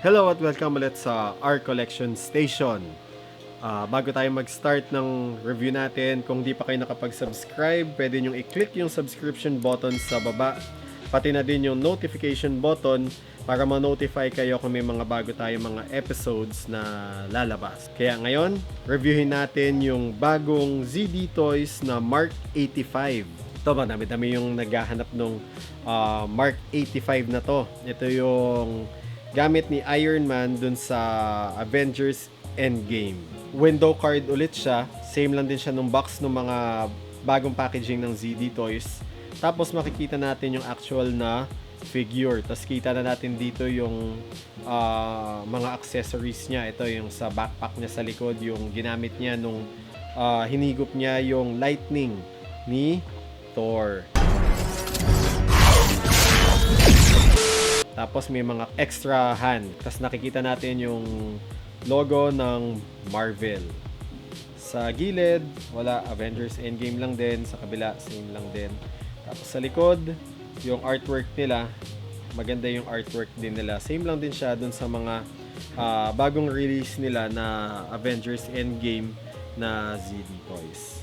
Hello at welcome ulit sa R Collection Station. Bago tayo mag-start ng review natin, kung di pa kayo nakapag-subscribe, pwede nyo i-click yung subscription button sa baba, pati na din yung notification button para ma-notify kayo kung may mga bago tayong mga episodes na lalabas. Kaya ngayon, reviewin natin yung bagong ZD Toys na Mark 85. Ito ba, dami-dami yung naghahanap ng Mark 85 na to. Ito yung gamit ni Iron Man dun sa Avengers Endgame. Window card ulit siya. Same lang din siya nung box ng mga bagong packaging ng ZD Toys. Tapos makikita natin yung actual na figure. Tapos kita na natin dito yung mga accessories niya. Ito yung sa backpack niya sa likod, yung ginamit niya nung hinigop niya yung lightning ni Thor. Tapos may mga extra hand. Tapos nakikita natin yung logo ng Marvel. Sa gilid, wala. Avengers Endgame lang din. Sa kabila, same lang din. Tapos sa likod, yung artwork nila, maganda yung artwork din nila. Same lang din siya dun sa mga bagong release nila na Avengers Endgame na ZD Toys.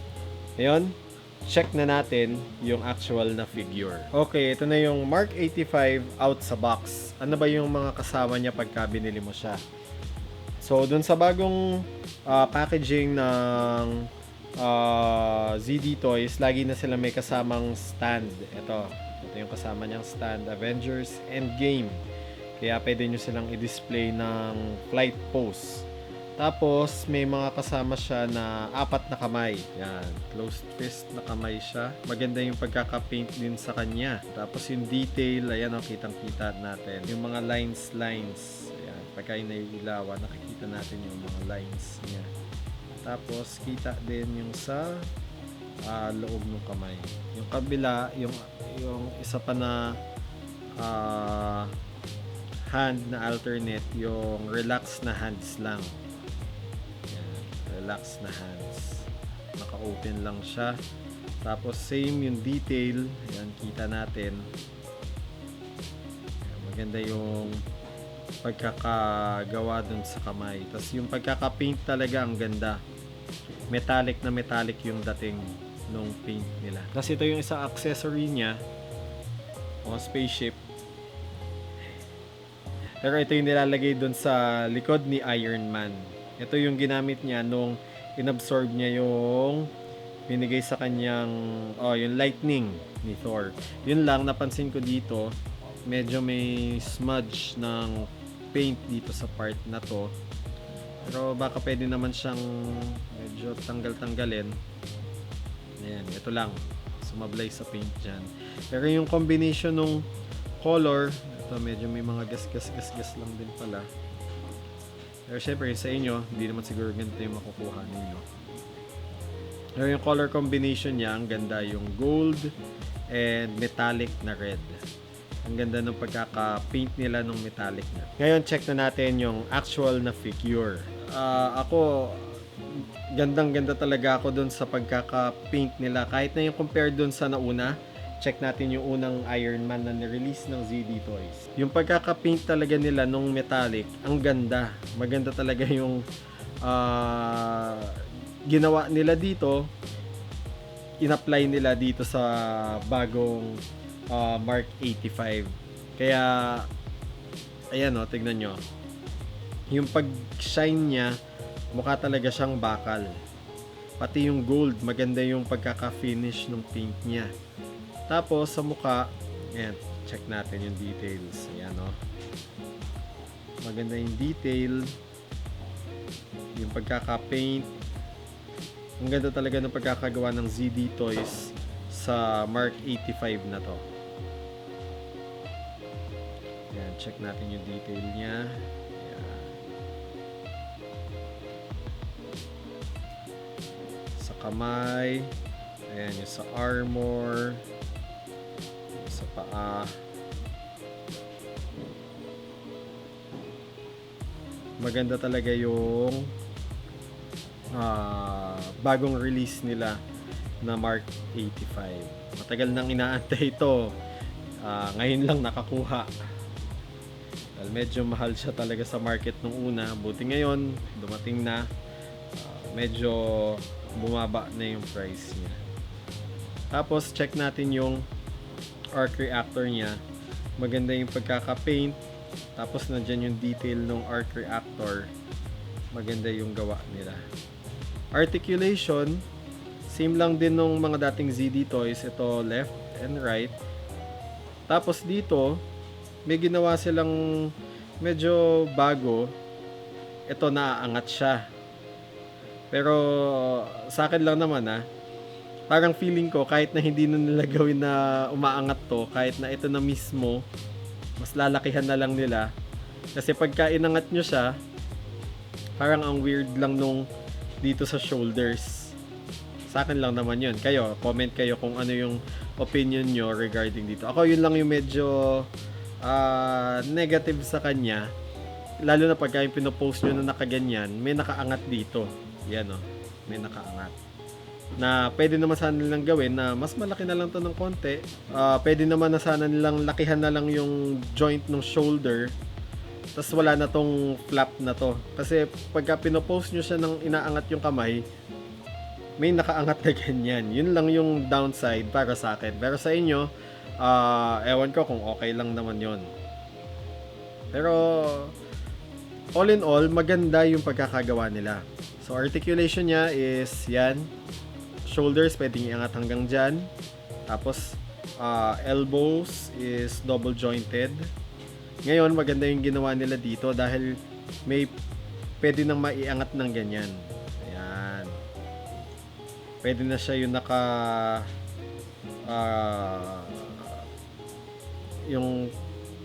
Ngayon, check na natin yung actual na figure. Okay, ito na yung Mark 85 out sa box. Ano ba yung mga kasama niya pagka binili mo siya? So, dun sa bagong packaging ng ZD Toys, lagi na sila may kasamang stand. Ito yung kasama niyang stand, Avengers Endgame. Kaya pwede nyo silang i-display ng flight pose. Tapos, may mga kasama siya na 4 na kamay. Yan. Closed fist na kamay siya. Maganda yung pagkaka-paint din sa kanya. Tapos, yung detail, ayan o, kitang-kita natin. Yung mga lines. Ayan. Pagka inailawan, nakikita natin yung mga lines niya. Tapos, kita din yung sa loob ng kamay. Yung kabila, yung isa pa na hand na alternate, yung relax na hands lang. Relax na hands. Naka-open lang siya. Tapos same yung detail. Ayan, kita natin. Ayan, maganda yung pagkakagawa dun sa kamay. Tapos yung pagkaka-paint talaga ang ganda. Metallic na metallic yung dating nung paint nila. Tapos ito yung isa accessory niya. O spaceship. Pero ito yung nilalagay dun sa likod ni Iron Man. Ito yung ginamit niya nung inabsorb niya yung binigay sa kanyang yung lightning ni Thor. Yun lang, napansin ko dito, medyo may smudge ng paint dito sa part na to. Pero baka pwede naman siyang medyo tanggal-tanggalin. Ayan, ito lang. Sumablay sa paint dyan. Pero yung combination ng color, ito medyo may mga gas lang din pala. Pero syempre sa inyo, hindi naman siguro ganito yung makukuha ninyo. Pero yung color combination niya, ang ganda, yung gold and metallic na red. Ang ganda ng pagkaka-paint nila ng metallic na. Ngayon, check na natin yung actual na figure. Ako, gandang-ganda talaga ako dun sa pagkaka-paint nila. Kahit na yung compare dun sa nauna, check natin yung unang Iron Man na nirelease ng ZD Toys. Yung pagkaka-paint talaga nila nung metallic, ang ganda. Maganda talaga yung ginawa nila dito. In-apply nila dito sa bagong Mark 85. Kaya, ayan o, tignan nyo. Yung pag-shine niya, mukha talaga siyang bakal. Pati yung gold, maganda yung pagkaka-finish ng paint niya. Tapos sa mukha, ayan, check natin yung details. Ayan o. Maganda yung detail. Yung pagkaka-paint. Ang ganda talaga ng pagkakagawa ng ZD Toys sa Mark 85 na to. Ayan, check natin yung detail niya. Ayan. Sa kamay. Ayan, yung sa armor. Sa paa. Maganda talaga yung bagong release nila na Mark 85. Matagal nang inaantay ito. Ngayon lang nakakuha. Dahil medyo mahal siya talaga sa market nung una. Buti ngayon, dumating na. Medyo bumaba na yung price niya. Tapos, check natin yung arc reactor niya. Maganda yung pagkaka-paint. Tapos, nandyan yung detail ng arc reactor. Maganda yung gawa nila. Articulation, same lang din nung mga dating ZD toys. Ito, left and right. Tapos, dito, may ginawa silang medyo bago. Ito, naaangat siya. Pero sa akin lang naman parang feeling ko kahit na hindi na nila gawin na umaangat to, kahit na ito na mismo, mas lalakihan na lang nila. Kasi pagka inangat nyo siya, parang ang weird lang nung dito sa shoulders. Sa akin lang naman yun. Kayo, comment kayo kung ano yung opinion nyo regarding dito. Ako yun lang yung medyo negative sa kanya. Lalo na pagka yung pinopost nyo na nakaganyan, may nakaangat dito. Yan may nakaangat. Na pwede naman sana nilang gawin na mas malaki na lang to ng konti. Pwede naman na sana nilang lakihan na lang yung joint ng shoulder. Tapos wala na tong flap na to. Kasi pagka pinopost nyo siya ng inaangat yung kamay, may nakaangat na ganyan. Yun lang yung downside para sa akin. Pero sa inyo, ewan ko kung okay lang naman yon. Pero all in all, maganda yung pagkakagawa nila. So, articulation niya is yan. Shoulders, pwedeng iangat hanggang dyan. Tapos, elbows is double jointed. Ngayon, maganda yung ginawa nila dito dahil may pwede nang maiangat ng ganyan. Ayan. Pwede na siya yung yung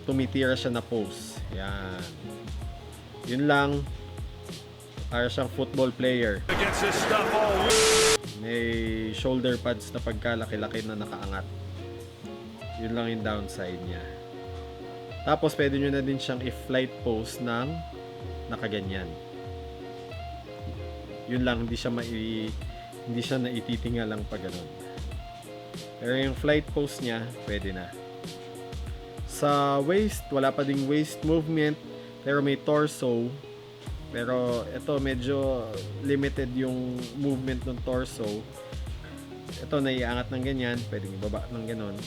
tumitira siya na pose. Ayan. Yun lang. Para siyang football player. May shoulder pads na pagkalaki-laki na nakaangat. Yun lang yung downside niya. Tapos pwede nyo na din siyang i-flight pose ng nakaganyan. Yun lang, hindi siya na ititinga lang pa ganun. Pero yung flight pose niya, pwede na. Sa waist, wala pa ding waist movement, pero may torso. Pero ito medyo limited yung movement ng torso. Ito naiangat ng ganyan, pwedeng ibaba ng ganon.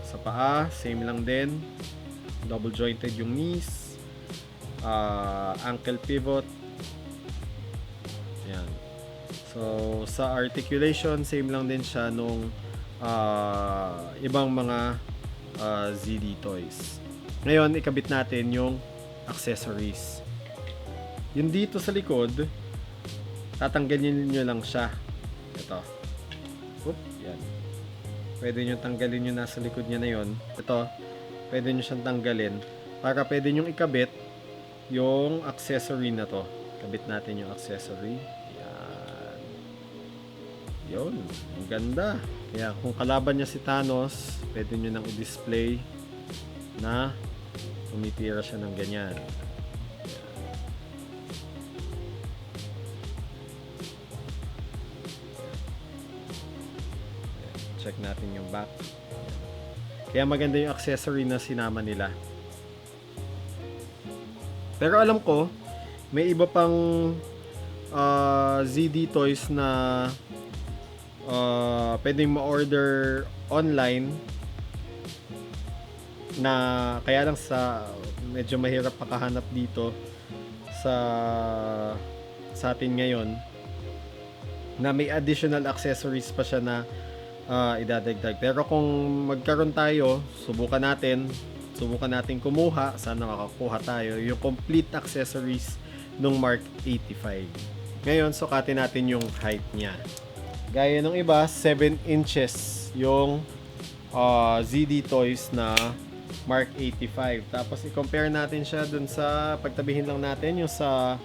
Sa paa, same lang din. Double jointed yung knees. Ankle pivot. Yan. So sa articulation, same lang din siya nung ibang mga ZD toys. Ngayon, ikabit natin yung accessories. Yung dito sa likod, tatanggalin nyo lang siya. Ito. Oop, yan. Pwede nyo tanggalin yung nasa likod niya na yon. Ito, pwede nyo siyang tanggalin para pwede nyo ikabit yung accessory na to. Kabit natin yung accessory. Yan. Yun. Ang ganda. Kaya kung kalaban niya si Thanos, pwede nyo nang i-display na tumitira siya ng ganyan. Check natin yung back. Kaya maganda yung accessory na sinama nila. Pero alam ko, may iba pang ZD toys na pwedeng ma-order online na kaya lang medyo mahirap makahanap dito sa atin ngayon, na may additional accessories pa siya na idadagdag. Pero kung magkaroon tayo, subukan natin kumuha, sana makakuha tayo yung complete accessories ng Mark 85. Ngayon, sukatin natin yung height niya. Gaya ng iba, 7 inches yung ZD Toys na Mark 85. Tapos i-compare natin siya dun sa, pagtabihin lang natin yung sa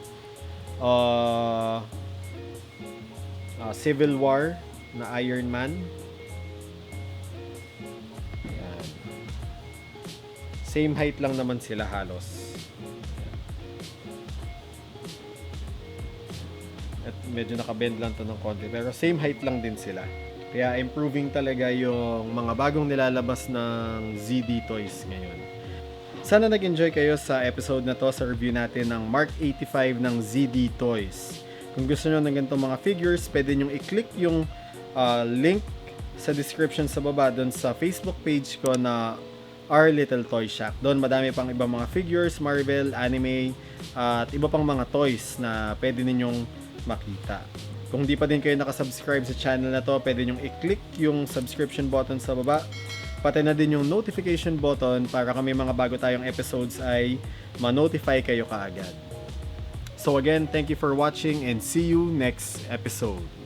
Civil War na Iron Man. Ayan. Same height lang naman sila halos. At medyo nakabend lang to ng konti, pero same height lang din sila. Kaya improving talaga yung mga bagong nilalabas ng ZD Toys ngayon. Sana nag-enjoy kayo sa episode na to, sa review natin ng Mark 85 ng ZD Toys. Kung gusto nyo ng ganitong mga figures, pwede nyo i-click yung link sa description sa baba doon sa Facebook page ko na Our Little Toy Shack. Doon madami pang ibang mga figures, Marvel, anime, at iba pang mga toys na pwede ninyong makita. Kung di pa din kayo nakasubscribe sa channel na to, pwede nyong i-click yung subscription button sa baba. Pati na din yung notification button para kami mga bago tayong episodes ay ma-notify kayo kaagad. So again, thank you for watching and see you next episode.